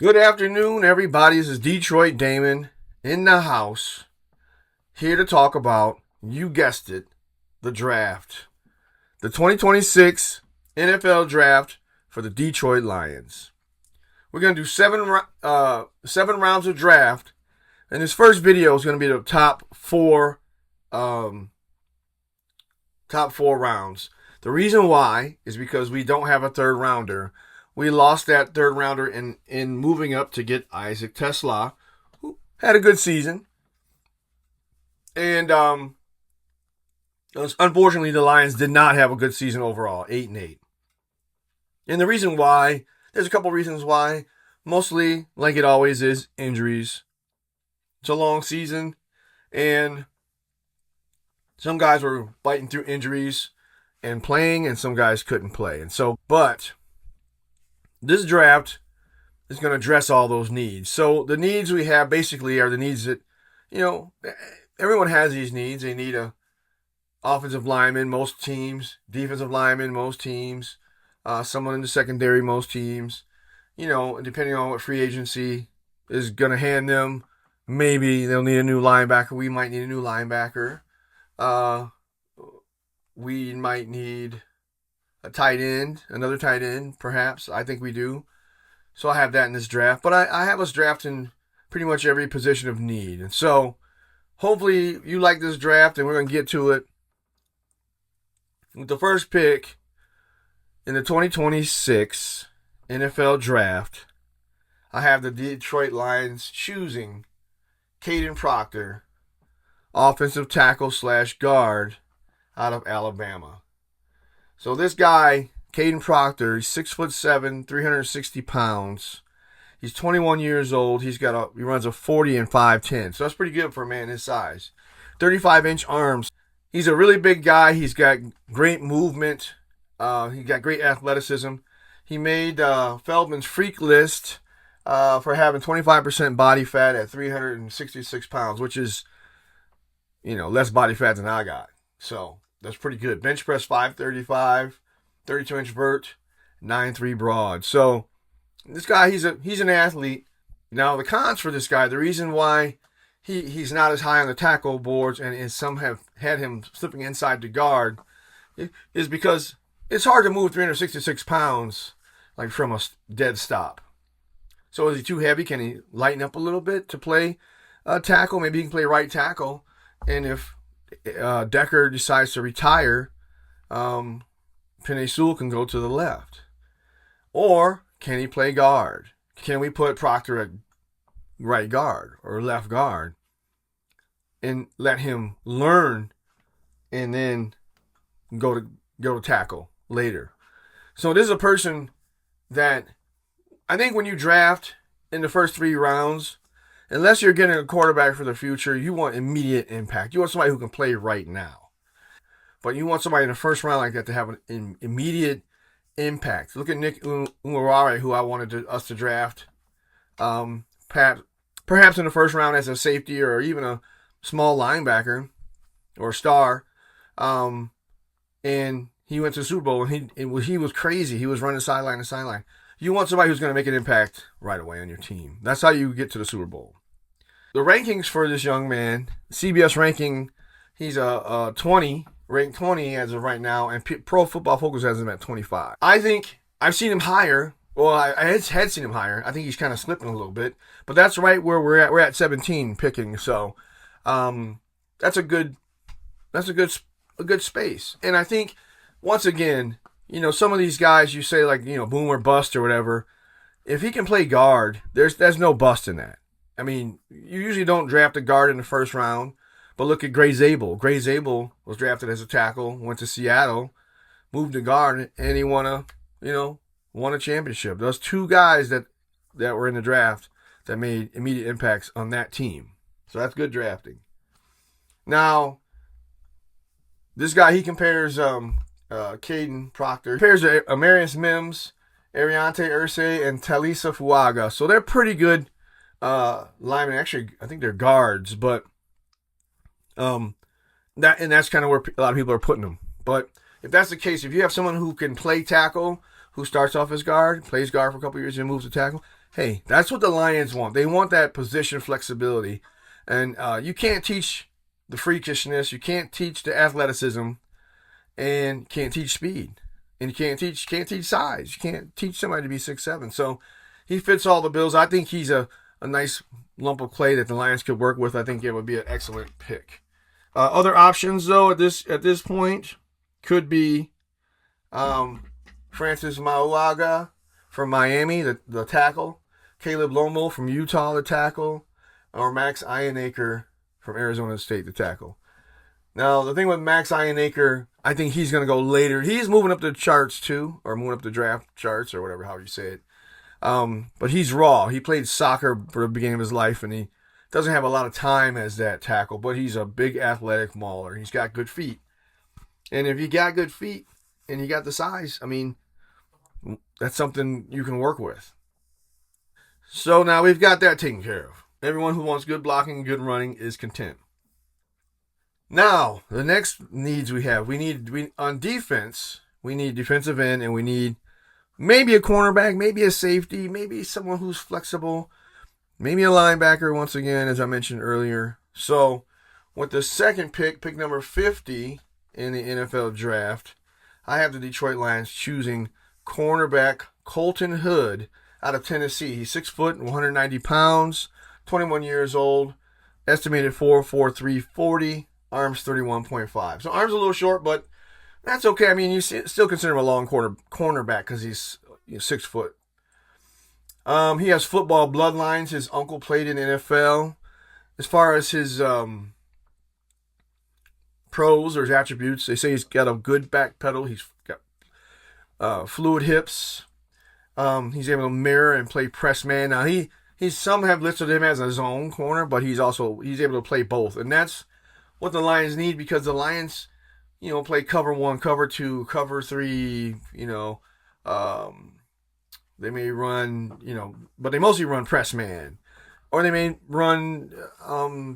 Good afternoon, everybody. This is Detroit Damon in the house, here to talk about, you guessed it, the draft. The 2026 NFL draft for the Detroit Lions. We're going to do seven rounds of draft, and this first video is going to be the top four rounds. The reason why is because we don't have a third rounder. We lost that third rounder in moving up to get Isaac Tesla, who had a good season. And unfortunately, the Lions did not have a good season overall, 8-8. And the reason why, there's a couple reasons why. Mostly, like it always is, injuries. It's a long season, and some guys were fighting through injuries and playing, and some guys couldn't play. And so, but this draft is going to address all those needs. So the needs we have basically are the needs that, everyone has these needs. They need a offensive lineman, most teams, defensive lineman, most teams, someone in the secondary, most teams. Depending on what free agency is going to hand them, maybe they'll need a new linebacker. We might need a new linebacker. We might need a tight end, another tight end, perhaps. I think we do. So I have that in this draft. But I have us drafting pretty much every position of need. And so hopefully you like this draft, and we're going to get to it. With the first pick in the 2026 NFL draft, I have the Detroit Lions choosing Kayden Proctor, offensive tackle / guard out of Alabama. So this guy, Kayden Proctor, he's 6'7", 360 pounds. He's 21 years old. He runs a 40 and 5'10". So that's pretty good for a man his size. 35-inch arms. He's a really big guy. He's got great movement. He got great athleticism. He made Feldman's Freak List for having 25% body fat at 366 pounds, which is, less body fat than I got. So that's pretty good. Bench press 535, 32-inch vert, 9'3" broad. So this guy, he's an athlete. Now the cons for this guy, the reason why he's not as high on the tackle boards and some have had him slipping inside the guard is because it's hard to move 366 pounds like from a dead stop. So is he too heavy? Can he lighten up a little bit to play tackle? Maybe he can play right tackle. And if Decker decides to retire, Penei Sewell can go to the left. Or can he play guard? Can we put Proctor at right guard or left guard and let him learn and then go to tackle later? So this is a person that I think when you draft in the first 3 rounds, unless you're getting a quarterback for the future, you want immediate impact. You want somebody who can play right now. But you want somebody in the first round like that to have an immediate impact. Look at Nick Umurare, who I wanted us to draft. Perhaps in the first round as a safety or even a small linebacker or star. And he went to the Super Bowl, and he was crazy. He was running sideline to sideline. You want somebody who's going to make an impact right away on your team. That's how you get to the Super Bowl. The rankings for this young man, CBS ranking, he's a 20, ranked 20 as of right now, and Pro Football Focus has him at 25. I think I've seen him higher. Well, I had seen him higher. I think he's kind of slipping a little bit, but that's right where we're at. We're at 17 picking, so that's a good space. And I think once again, some of these guys you say like boom or bust or whatever. If he can play guard, there's no bust in that. I mean, you usually don't draft a guard in the first round, but look at Gray Zabel. Gray Zabel was drafted as a tackle, went to Seattle, moved to guard, and he won a championship. Those 2 guys that were in the draft that made immediate impacts on that team. So that's good drafting. Now, this guy, he compares Kayden Proctor. He compares Amarius Mims, Ariante Irsay, and Talisa Fuaga. So they're pretty good linemen. Actually, I think they're guards, but that's kind of where a lot of people are putting them. But if that's the case, if you have someone who can play tackle, who starts off as guard, plays guard for a couple years and moves to tackle, hey, that's what the Lions want. They want that position flexibility. And you can't teach the freakishness. You can't teach the athleticism. And can't teach speed. And you can't teach size. You can't teach somebody to be 6'7". So he fits all the bills. I think he's a nice lump of clay that the Lions could work with. I think it would be an excellent pick. Other options, though, at this point could be Francis Mauaga from Miami, the tackle, Caleb Lomo from Utah, the tackle, or Max Ionacre from Arizona State, the tackle. Now, the thing with Max Ionacre, I think he's going to go later. He's moving up the charts, too, or moving up the draft charts, or whatever, how you say it. But he's raw. He played soccer for the beginning of his life, and he doesn't have a lot of time as that tackle, but he's a big athletic mauler. He's got good feet. And if you got good feet and you got the size, I mean, that's something you can work with. So now we've got that taken care of. Everyone who wants good blocking and good running is content. Now, the next needs we have, on defense, we need defensive end, and we need maybe a cornerback, maybe a safety, maybe someone who's flexible, maybe a linebacker, once again, as I mentioned earlier. So, with the second pick number 50 in the NFL draft, I have the Detroit Lions choosing cornerback Colton Hood out of Tennessee. He's 6 foot and 190 pounds, 21 years old, estimated 4'4", 340. Arms 31.5. So arms a little short, but that's okay. I mean, you still consider him a long cornerback because he's 6 foot. He has football bloodlines. His uncle played in the NFL. As far as his pros or his attributes, they say he's got a good back pedal. He's got fluid hips. He's able to mirror and play press man. Now some have listed him as a zone corner, but he's able to play both, and that's what the Lions need, because the Lions, play cover 1, cover 2, cover 3, they may run, but they mostly run press man, or they may run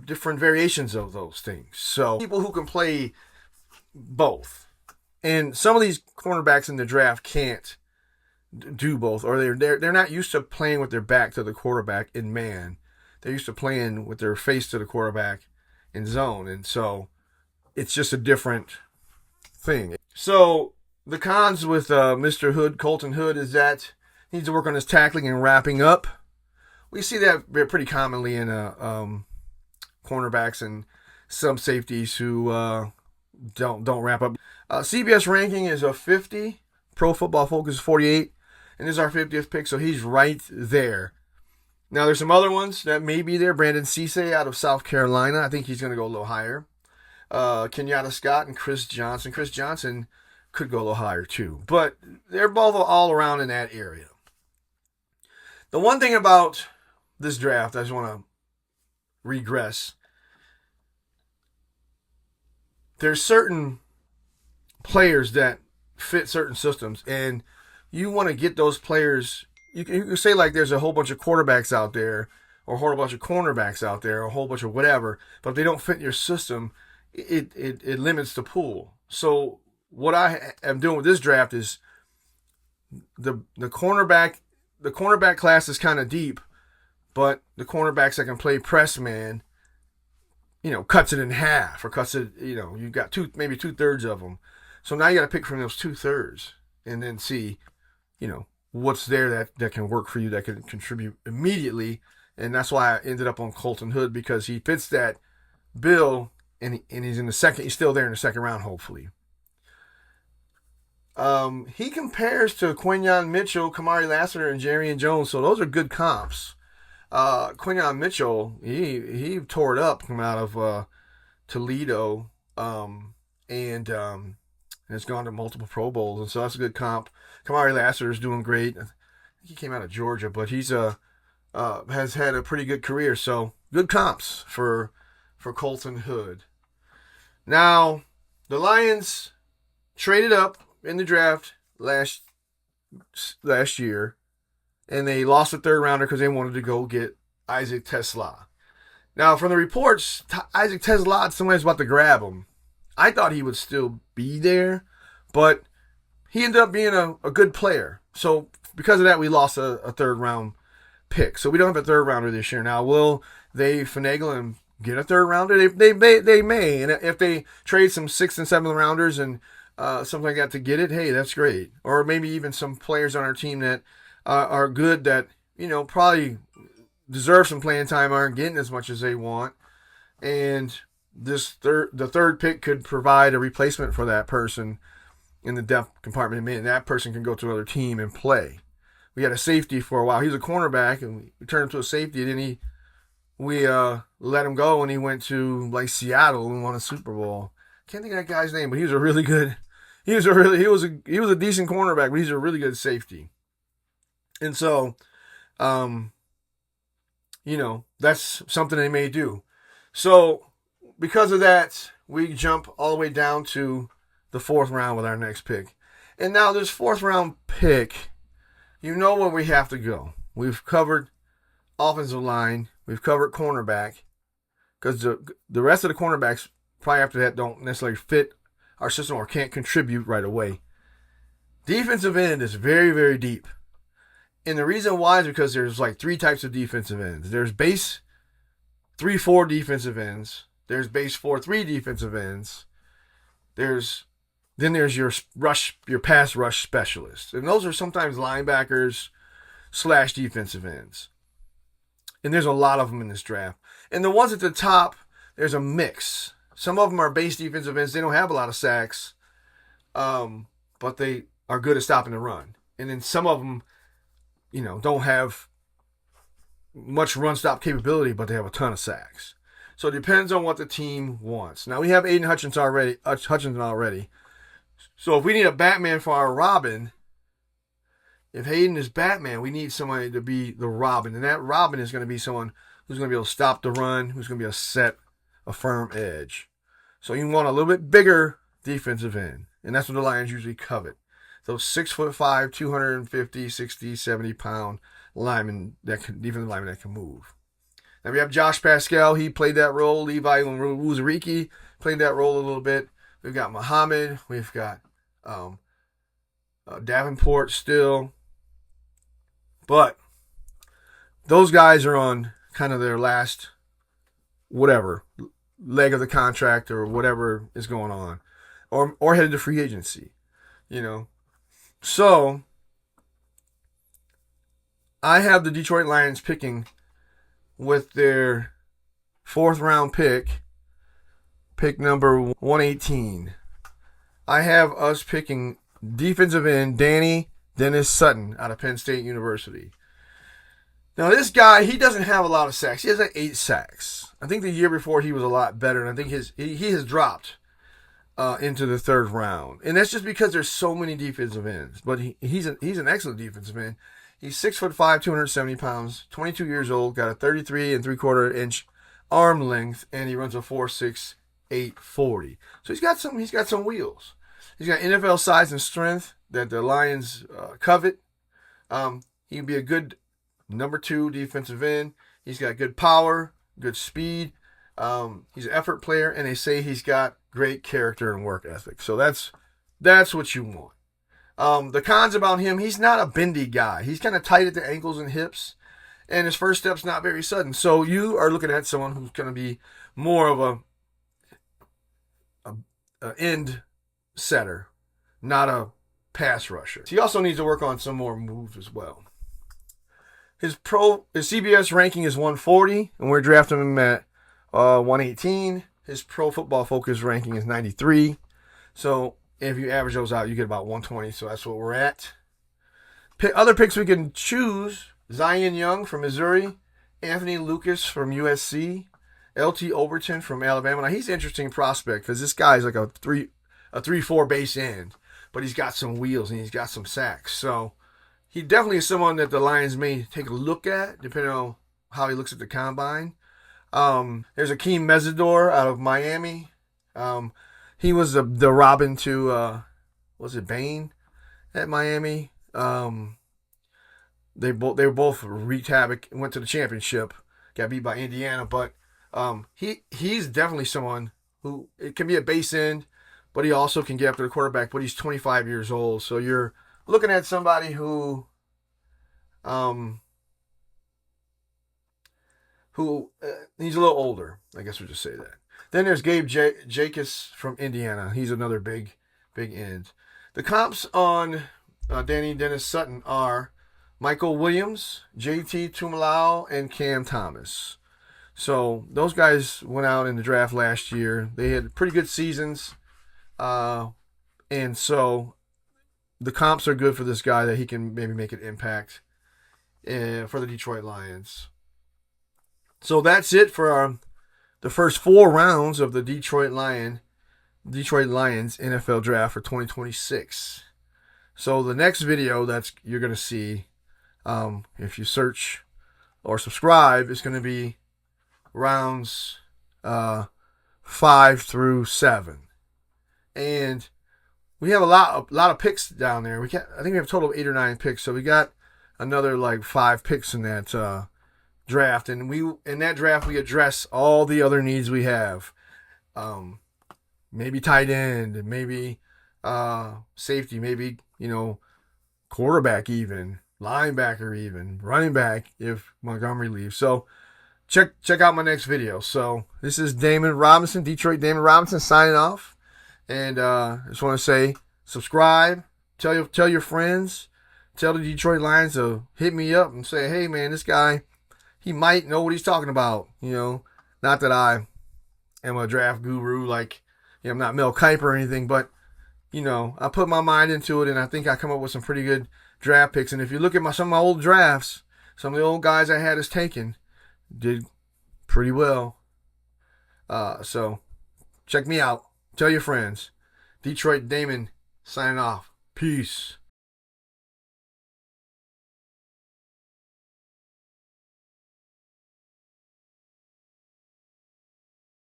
different variations of those things. So people who can play both, and some of these cornerbacks in the draft can't do both, or they're not used to playing with their back to the quarterback in man. They're used to playing with their face to the quarterback in zone, and so it's just a different thing. So the cons with Mr. Hood, Colton Hood, is that he needs to work on his tackling and wrapping up. We see that pretty commonly in cornerbacks and some safeties who don't wrap up. CBS ranking is a 50. Pro Football Focus is 48, and this is our 50th pick, so he's right there. Now, there's some other ones that may be there. Brandon Cisse out of South Carolina. I think he's going to go a little higher. Kenyatta Scott and Chris Johnson. Chris Johnson could go a little higher, too. But they're both all around in that area. The one thing about this draft, I just want to regress. There's certain players that fit certain systems, and you want to get those players. You can say, like, there's a whole bunch of quarterbacks out there, or a whole bunch of cornerbacks out there, or a whole bunch of whatever, but if they don't fit your system, it limits the pool. So what I am doing with this draft is the cornerback class is kind of deep, but the cornerbacks that can play press man, cuts it in half, or cuts it, you got maybe 2/3 of them. So now you got to pick from those 2/3 and then see, what's there that can work for you, that can contribute immediately. And that's why I ended up on Colton Hood, because he fits that bill, and he's in the second. He's still there in the second round, hopefully. He compares to Quinyon Mitchell, Kamari Lassiter, and Jarrian Jones, so those are good comps. Quinyon Mitchell, he tore it up coming out of Toledo, and has gone to multiple Pro Bowls, and so that's a good comp. Kamari Lassiter is doing great. I think he came out of Georgia, but he's has had a pretty good career, so good comps for Colton Hood. Now, the Lions traded up in the draft last year, and they lost a third rounder because they wanted to go get Isaac TeSlaa. Now, from the reports, Isaac TeSlaa, somebody's about to grab him. I thought he would still be there, but he ended up being a good player. So because of that, we lost a third round pick. So we don't have a third rounder this year. Now, will they finagle and get a third rounder? They may. And if they trade some 6th and 7th rounders and something like that to get it, hey, that's great. Or maybe even some players on our team that are good that, probably deserve some playing time, aren't getting as much as they want. And the third pick could provide a replacement for that person in the depth compartment. And that person can go to another team and play. We had a safety for a while. He was a cornerback, and we turned him to a safety. And then we let him go, and he went to like Seattle and won a Super Bowl. Can't think of that guy's name, but he was a really good. He was a decent cornerback, but he's a really good safety. And so, that's something they may do. So, because of that, we jump all the way down to the 4th round with our next pick. And now this 4th round pick, where we have to go. We've covered offensive line. We've covered cornerback. Because the rest of the cornerbacks, probably after that, don't necessarily fit our system or can't contribute right away. Defensive end is very, very deep. And the reason why is because there's like 3 types of defensive ends. There's base 3-4 defensive ends. There's base 4-3 defensive ends. There's your pass rush specialists. And those are sometimes linebackers / defensive ends. And there's a lot of them in this draft. And the ones at the top, there's a mix. Some of them are base defensive ends. They don't have a lot of sacks, but they are good at stopping the run. And then some of them, don't have much run-stop capability, but they have a ton of sacks. So it depends on what the team wants. Now, we have Aiden Hutchinson already. So if we need a Batman for our Robin, if Hayden is Batman, we need somebody to be the Robin. And that Robin is going to be someone who's going to be able to stop the run, who's going to be able to set a firm edge. So you want a little bit bigger defensive end. And that's what the Lions usually covet. Those 6'5", 250, 60, 70 pound defensive linemen that can move. Now we have Josh Pascal. He played that role. Levi Wuzariki played that role a little bit. We've got Muhammad. We've got Davenport still. But those guys are on kind of their last leg of the contract or whatever is going on. Or headed to free agency. So, I have the Detroit Lions picking with their 4th round pick number 118. I have us picking defensive end DANI Dennis Sutton out of Penn State University. Now, this guy, he doesn't have a lot of sacks. He has 8 sacks. I think the year before he was a lot better, and I think he has dropped into the 3rd round. And that's just because there's so many defensive ends. But he's an excellent defensive end. He's 6'5", 270 pounds, 22 years old, got a 33 3/4 inch arm length, and he runs a 4.6 840. So he's got some wheels. He's got NFL size and strength that the Lions covet. He can be a good number 2 defensive end. He's got good power, good speed. He's an effort player, and they say he's got great character and work ethic. So that's what you want. The cons about him, he's not a bendy guy. He's kind of tight at the ankles and hips, and his first step's not very sudden. So you are looking at someone who's going to be more of a end setter, not a pass rusher. He also needs to work on some more moves as well. His CBS ranking is 140, and we're drafting him at 118. His Pro Football Focus ranking is 93. So if you average those out, you get about 120. So that's what we're at. Other picks we can choose: Zion Young from Missouri, Anthony Lucas from USC, LT Overton from Alabama. Now he's an interesting prospect because this guy's like a 3-4 base end, but he's got some wheels and he's got some sacks. So he definitely is someone that the Lions may take a look at, depending on how he looks at the combine. There's Akeem Mesidor out of Miami. He was the Robin to Bain at Miami. They were both wreaked havoc and went to the championship. Got beat by Indiana, but he's definitely someone who it can be a base end, but he also can get after the quarterback. But he's 25 years old, so you're looking at somebody who who he's a little older. I guess we'll just say that. Then there's Gabe Jacobs from Indiana. He's another big end. The comps on DANI Dennis Sutton are Michael Williams, JT Tumalao, and Cam Thomas. So those guys went out in the draft last year. They had pretty good seasons. And so the comps are good for this guy that he can maybe make an impact for the Detroit Lions. So that's it for the first 4 rounds of the Detroit Lions NFL Draft for 2026. So the next video that you're going to see, if you search or subscribe, is going to be rounds 5 through 7. And we have a lot of picks down there. I think we have a total of 8 or 9 picks. So we got another like 5 picks in that draft. And in that draft we address all the other needs we have. Maybe tight end, maybe safety, maybe quarterback, even linebacker, even running back if Montgomery leaves. So check out my next video. So this is Damon Robinson, Detroit Damon Robinson, signing off. And I just want to say, subscribe, tell your friends, tell the Detroit Lions to hit me up and say, hey man, this guy, he might know what he's talking about. Not that I am a draft guru, like I'm not Mel Kiper or anything, but I put my mind into it, and I think I come up with some pretty good draft picks. And if you look at some of my old drafts, some of the old guys I had as taken did pretty well. So check me out. Tell your friends. Detroit Damon signing off. Peace.